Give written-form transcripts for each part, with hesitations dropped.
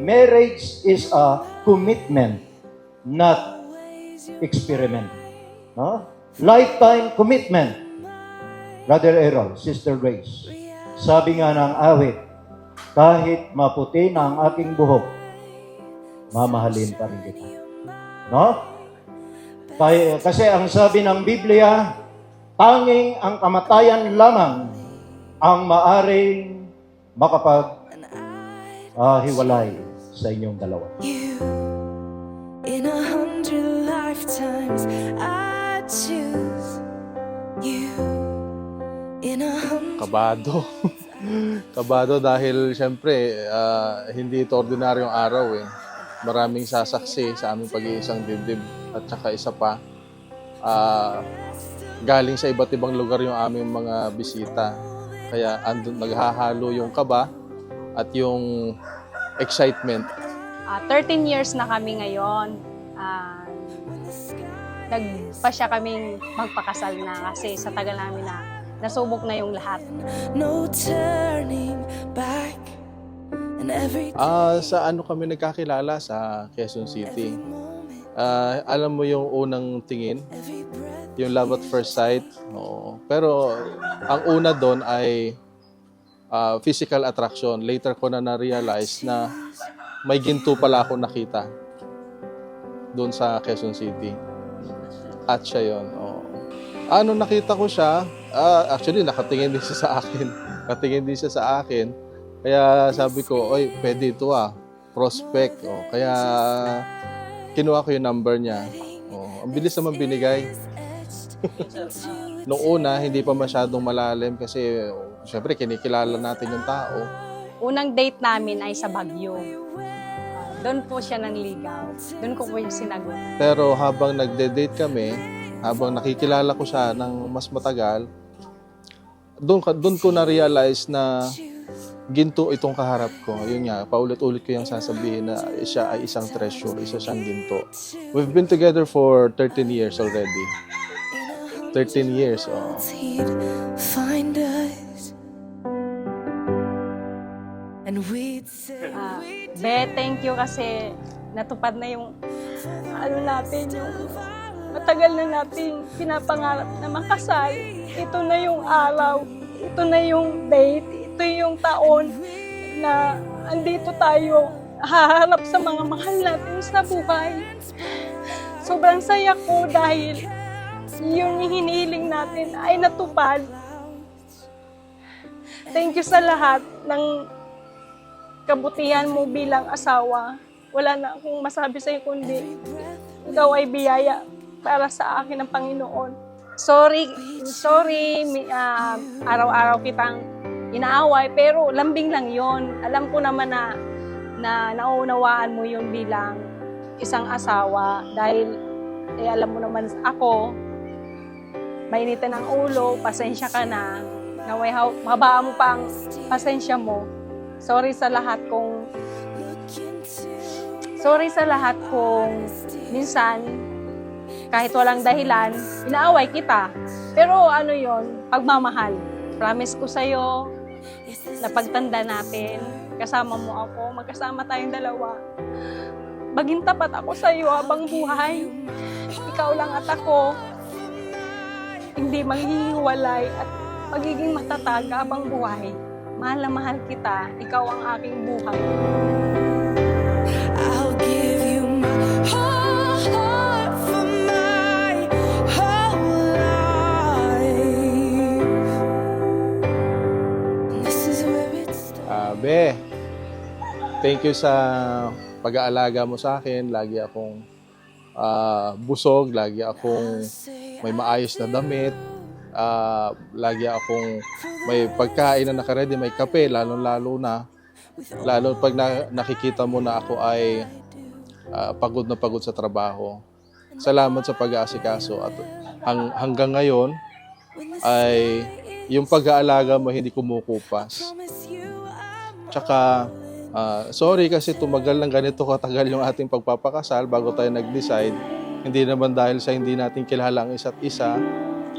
marriage is a commitment, not experiment. No? Lifetime commitment. Brother Errol, Sister Grace, sabi nga ng awit, kahit maputi na ang aking buhok, mamahalin pa rin kita. No? Kasi ang sabi ng Biblia, tanging ang kamatayan lamang ang maaring makapag-hiwalay sa inyong dalawa. You, in 100 lifetimes, I choose you. In 100 Kabado. Kabado dahil syempre hindi ito ordinaryong araw eh. Maraming sasaksi sa aming pag-iisang dibdib at saka isa pa galing sa iba't ibang lugar yung aming mga bisita. Kaya andun naghahalo yung kaba at yung excitement. 13 years na kami ngayon. Nagpasya kaming magpakasal na kasi sa tagal namin na nasubok na yung lahat. no turning back. And every Sa ano kami nagkakilala? Sa Quezon City. Alam mo yung unang tingin? Yung love at first sight. Oo. Pero ang una doon ay physical attraction. Later ko na-realize na may ginto pala ako nakita doon sa Quezon City. At siya yun. Oo. Nakita ko siya, actually nakatingin din siya sa akin. Nakatingin din siya sa akin. Kaya sabi ko, oy, pwede ito prospect. Kaya kinuha ko yung number niya. Ang bilis naman binigay. Noong una, hindi pa masyadong malalim kasi syempre kinikilala natin yung tao. Unang date namin ay sa Baguio. Doon po siya nanligaw. Doon ko po yung sinagot. Pero habang nagde-date kami, habang nakikilala ko siya ng mas matagal, doon ko na-realize na ginto itong kaharap ko. Yun nga, paulit-ulit ko yung sasabihin na siya ay isang treasure, isa siyang ginto. We've been together for 13 years already. 13 years, he'd find us. And we'd say Be, thank you kasi natupad na yung natin, yung matagal na natin pinapangarap na makasal. Ito na yung araw, ito na yung date, ito yung taon na andito tayo haharap sa mga mahal natin sa buhay. Sobrang saya ko dahil yung hinihiling natin ay natupad. Thank you sa lahat ng kabutihan mo bilang asawa. Wala na akong masabi sa'yo kundi ikaw ay biyaya para sa akin ng Panginoon. Sorry, araw-araw kitang inaaway, pero lambing lang yon. Alam ko naman na naunawaan mo yun bilang isang asawa dahil alam mo naman ako, mainitan ang ulo, pasensya ka na, naway mababa mo pa ang pasensya mo. Sorry sa lahat kung minsan kahit walang dahilan, inaaway kita. Pero yon, pagmamahal. Promise ko sa'yo, na pagtanda natin, kasama mo ako, magkasama tayong dalawa. Maging tapat ako sa'yo habang buhay. Ikaw lang at ako, hindi maghihiwalay at magiging matatag habang buhay. Mahal na mahal kita, ikaw ang aking buhay. I'll give you my whole heart for my whole life. And this is where it starts. Be, thank you sa pag-aalaga mo sa akin. Lagi akong busog, lagi akong may maayos na damit, lagi akong may pagkain na nakaredy, may kape, lalo pag nakikita mo na ako ay pagod na pagod sa trabaho. Salamat sa pag-aasikaso at hanggang ngayon ay yung pag-aalaga mo hindi kumukupas. Tsaka sorry kasi tumagal ng ganito katagal yung ating pagpapakasal bago tayo nag-decide. Hindi naman dahil sa hindi natin kilala ang isa't isa,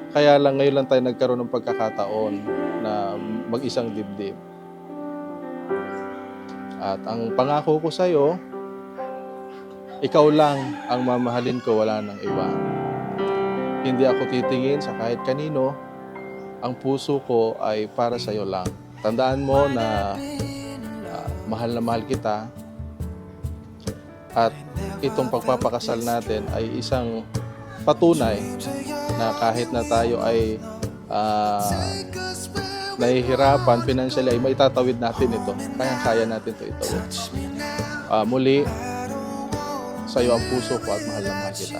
kaya lang ngayon lang tayo nagkaroon ng pagkakataon na mag-isang dibdib. At ang pangako ko sa'yo, ikaw lang ang mamahalin ko, wala nang iba. Hindi ako titingin sa kahit kanino. Ang puso ko ay para sa'yo lang. Tandaan mo na mahal na mahal kita. At itong pagpapakasal natin ay isang patunay na kahit na tayo ay nahihirapan financially, ay maitatawid natin ito. Kaya natin ito itawid. Muli, sa'yo ang puso ko at mahal na mahal kita.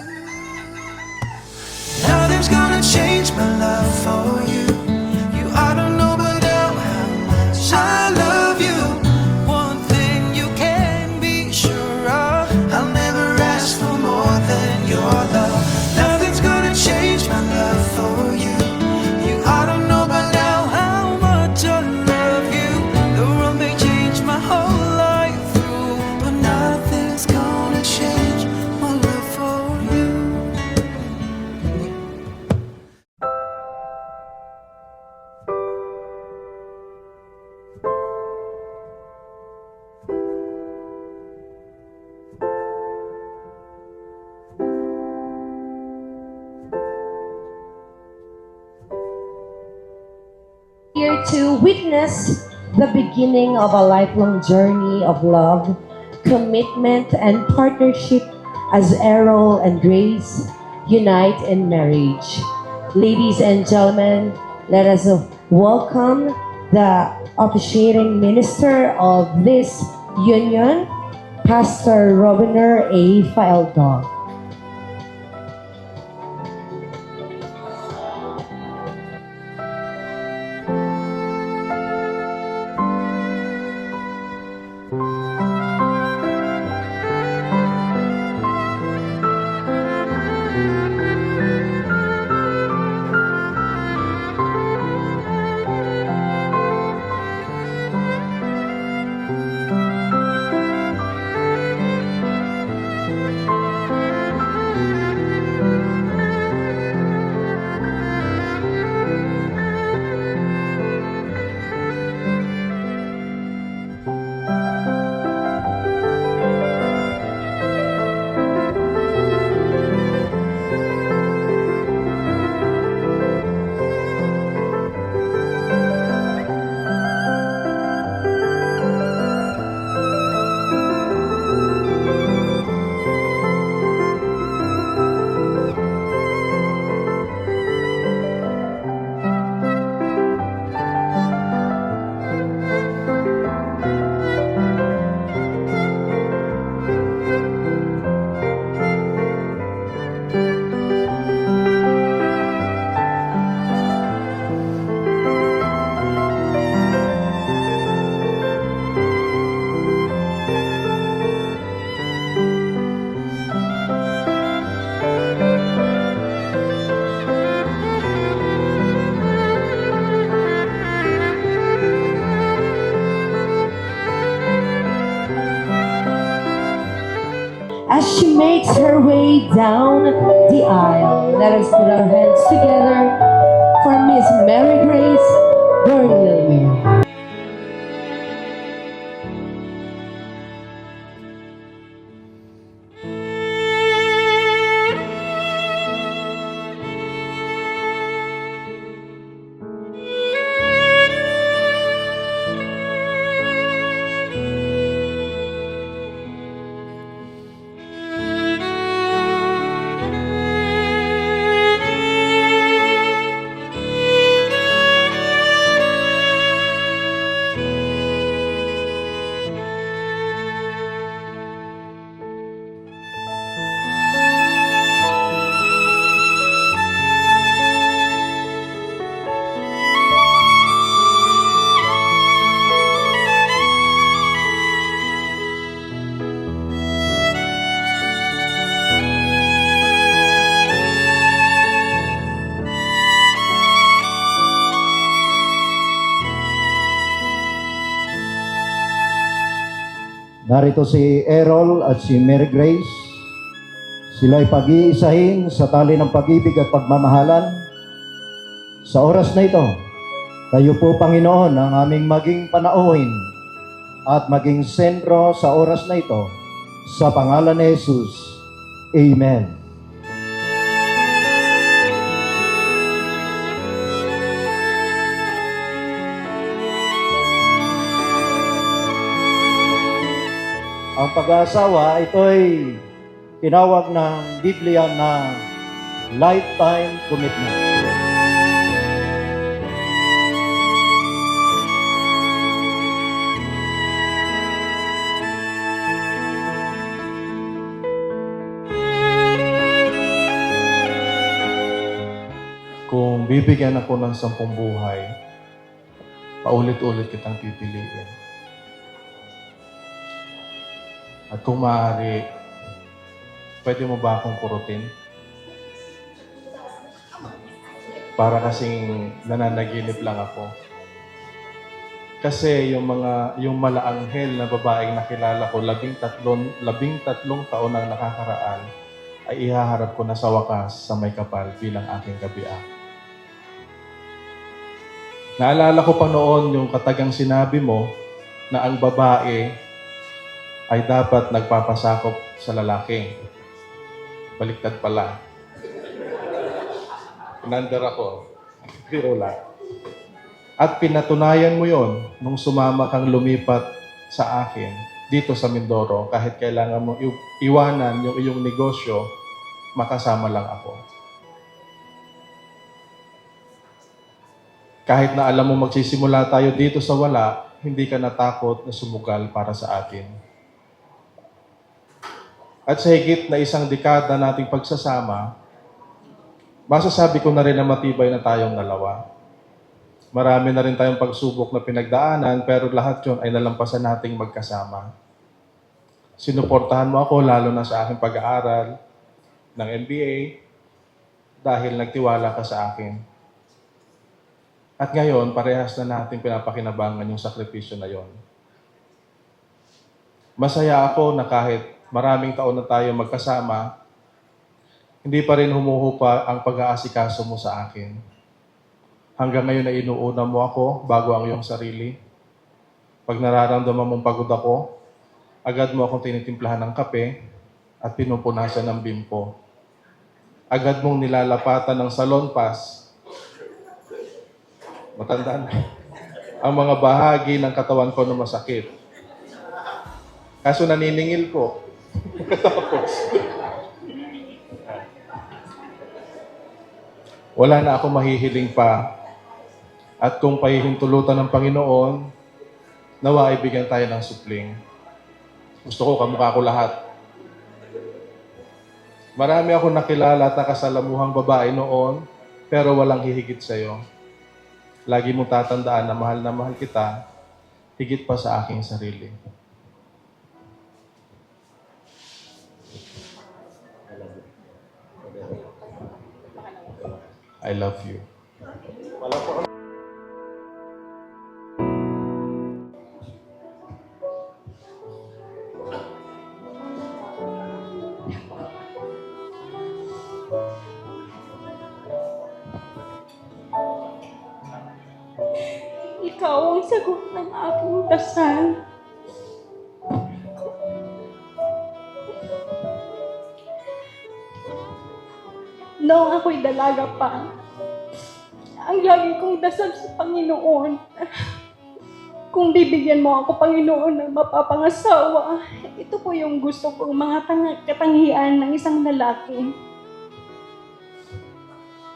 Nothing's gonna change my love for you. You I don't know but now how much I love you. One thing you can be sure of, I'll never ask for more than your love. Nothing's gonna change my love for you. You I don't know but now how much I love you. The world may change my whole life through, but nothing's gonna change my love for you. Here to witness the beginning of a lifelong journey of love, commitment, and partnership as Errol and Grace unite in marriage. Ladies and gentlemen, let us welcome the officiating minister of this union, Pastor Robiner A. Faeldog. As she makes her way down the aisle, let us put our hands together for Miss Mary Grace Burnley. Narito si Errol at si Mary Grace. Sila ay pag-iisahin sa tali ng pag-ibig at pagmamahalan. Sa oras na ito, kayo po, Panginoon, ang aming maging panauhin at maging sentro sa oras na ito. Sa pangalan ni Jesus. Amen. Ang pag-aasawa, ito'y tinawag ng Biblia na lifetime commitment. Kung bibigyan ako ng 10 buhay, paulit-ulit kitang pipiliin. At kung maaari, pwede mo ba akong kurutin? Para kasing nananaginip lang ako. Kasi yung malaanghel na babaeng nakilala ko, 13 taon ang nakakaraan, ay ihaharap ko na sa wakas sa may kapal bilang aking kabiak. Naalala ko pa noon yung katagang sinabi mo na ang babae ay dapat nagpapasakop sa lalaki. Baliktad pala. Pinandar ako. Biro lang. At pinatunayan mo yon nung sumama kang lumipat sa akin dito sa Mindoro kahit kailangan mo iwanan yung iyong negosyo, makasama lang ako. Kahit na alam mo magsisimula tayo dito sa wala, hindi ka natakot na sumugal para sa atin. At sa higit na 1 dekada nating pagsasama, masasabi ko na rin na matibay na tayong dalawa. Marami na rin tayong pagsubok na pinagdaanan, pero lahat yon ay nalampasan nating magkasama. Sinuportahan mo ako lalo na sa aking pag-aaral ng MBA dahil nagtiwala ka sa akin. At ngayon, parehas na natin pinapakinabangan yung sakripisyo na yon. Masaya ako na kahit maraming taon na tayo magkasama, hindi pa rin humuhupa ang pag-aasikaso mo sa akin. Hanggang ngayon ay inuuna mo ako bago ang iyong sarili. Pag nararamdaman mong pagod ako, agad mo akong tinitimplahan ng kape at pinupunasan ng bimpo. Agad mong nilalapatan ng salon pass. Matandaan ang mga bahagi ng katawan ko na masakit. Kaso naniningil ko. Wala na ako mahihiling pa. At kung pahihintulutan ng Panginoon, nawa ay bigyan tayo ng supling. Gusto ko kamukha ko lahat. Marami akong nakilala at nakasalamuhang babae noon, pero walang hihigit sa'yo. Lagi mong tatandaan na mahal kita, higit pa sa aking sarili. I love you. Ikaw ang sagot ng aking dasal. Noong ako'y dalaga pa, ang lagi kong dasal sa Panginoon, kung bibigyan mo ako, Panginoon, ng mapapangasawa, ito po yung gusto kong mga katangian ng isang lalaki.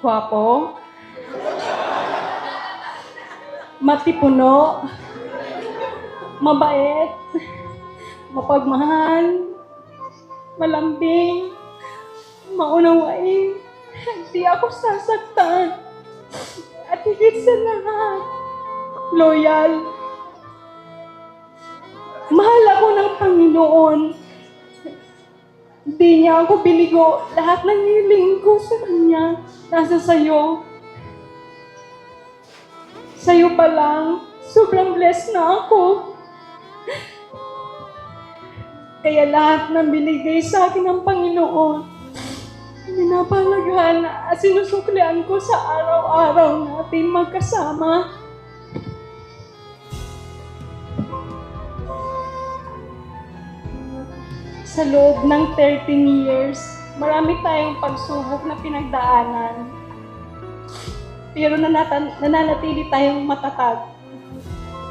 Gwapo, matipuno, mabait, mapagmahal, malambing, maunawain, hindi ako sasaktan, at higit sa lahat, loyal. Mahal ako ng Panginoon. Hindi niya ako binigo. Lahat ng hiling ko sa Kanya, nasa sa'yo. Sa'yo pa lang, sobrang blessed na ako. Kaya lahat ng binigay sa akin ng Panginoon, pinapalaghan at sinusuklian ko sa araw-araw natin magkasama. sa loob ng 13 years, marami tayong pagsubok na pinagdaanan. Pero nananatili tayong matatag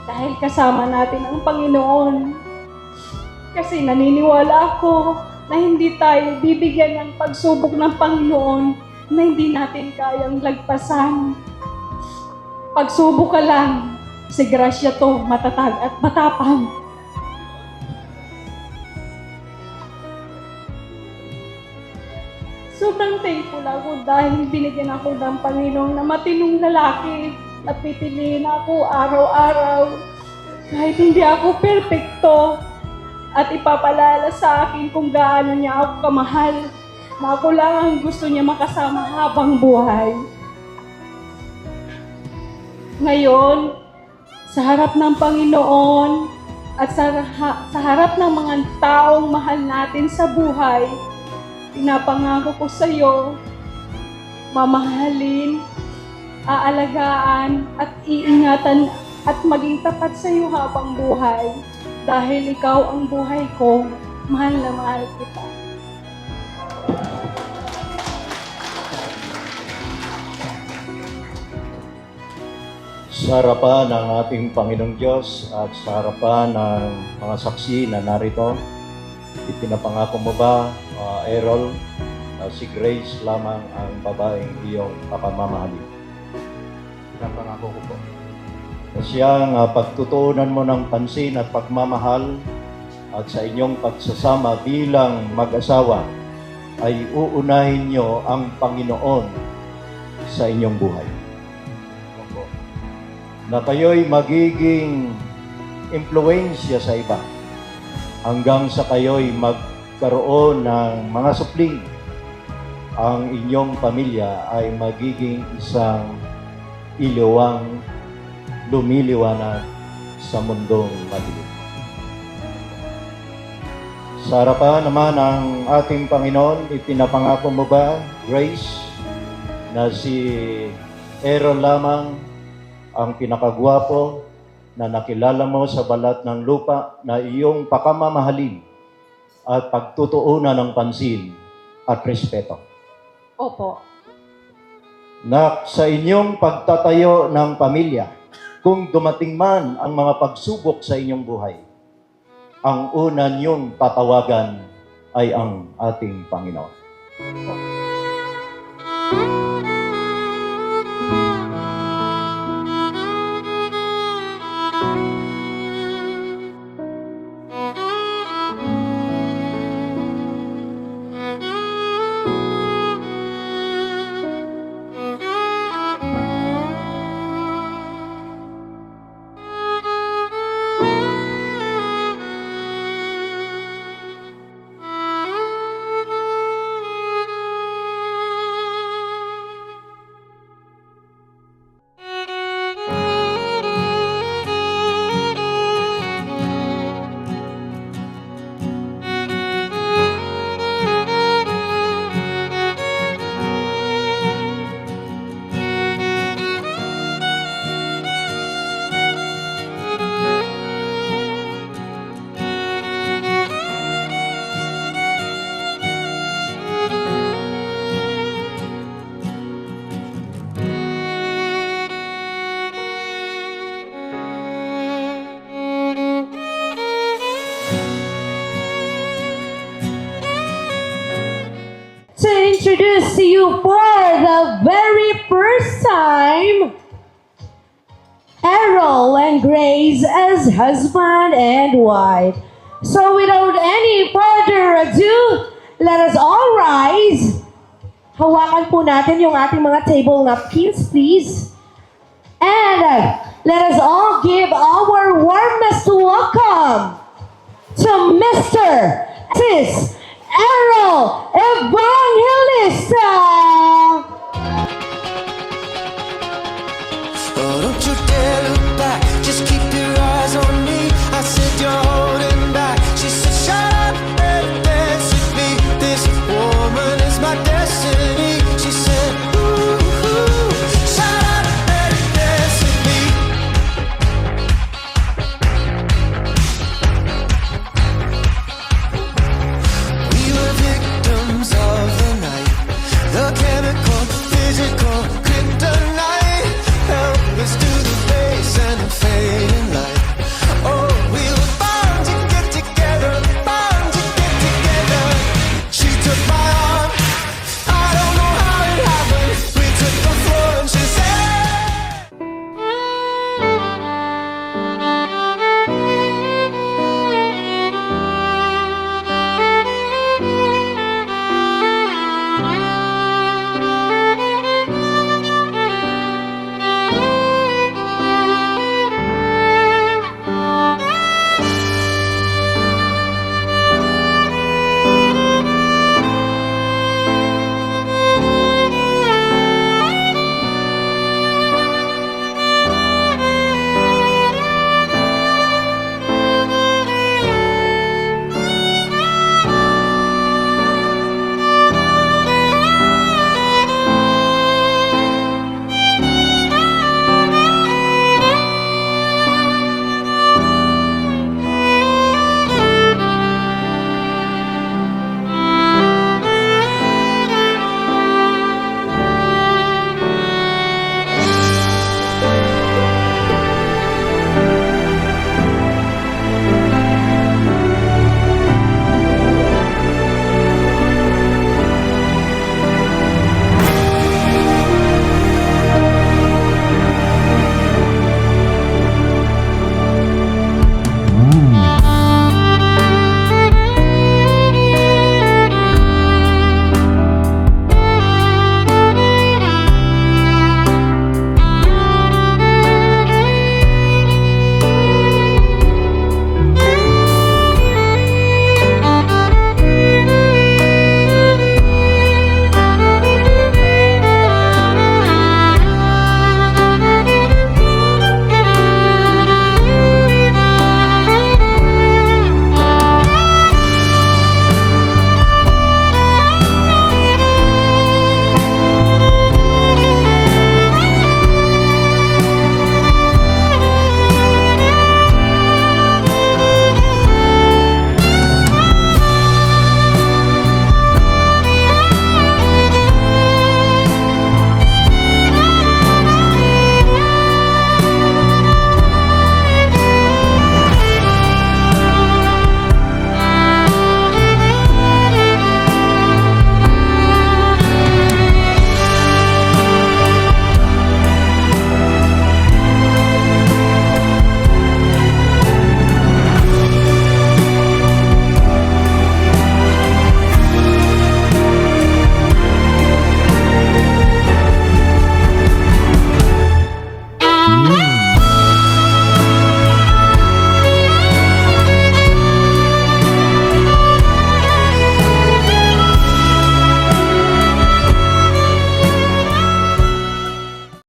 dahil kasama natin ang Panginoon. Kasi naniniwala ako na hindi tayo bibigyan ng pagsubok ng Panginoon na hindi natin kayang lagpasan. Pagsubok ka lang, si Gracia to, matatag at matapang. Sobrang thankful ako dahil binigyan ako ng Panginoon na matinong lalaki at pipiliin ako araw-araw. Kahit hindi ako perpekto at ipapalala sa akin kung gaano niya ako kamahal, na ako lang ang gusto niya makasama habang buhay. Ngayon, sa harap ng Panginoon at sa harap ng mga taong mahal natin sa buhay, pinapangako ko sa iyo, mamahalin, aalagaan at iingatan at maging tapat sa iyo habang buhay. Dahil ikaw ang buhay ko, mahal na mahal kita. Sa harapan ng ating Panginoong Diyos at sa harapan ng mga saksi na narito, ipinapangako mo ba, Errol, na si Grace lamang ang babaeng iyong papamamahalin? Pinapangako ko po. Na siyang pagtutuunan mo ng pansin at pagmamahal at sa inyong pagsasama bilang mag-asawa ay uunahin niyo ang Panginoon sa inyong buhay. Opo. Na kayo'y magiging impluensya sa iba hanggang sa kayo'y magkaroon ng mga supling. Ang inyong pamilya ay magiging isang iliwang lumiliwanag sa mundong madilim. Sa harapan naman ng ating Panginoon, ipinapangako mo ba, Grace, na si Aaron lamang ang pinakagwapo na nakilala mo sa balat ng lupa na iyong pakamamahalin at pagtutuunan ng pansin at respeto? Opo. Na sa inyong pagtatayo ng pamilya, kung dumating man ang mga pagsubok sa inyong buhay, ang una niyong tatawagan ay ang ating Panginoon. To introduce to you for the very first time, Errol and Grace as husband and wife. So without any further ado, let us all rise. Hawakan po natin yung ating mga table napkins, please. And let us all give our warmest welcome to Mr. Tis Errol Evangelista. Oh, don't you dare look back.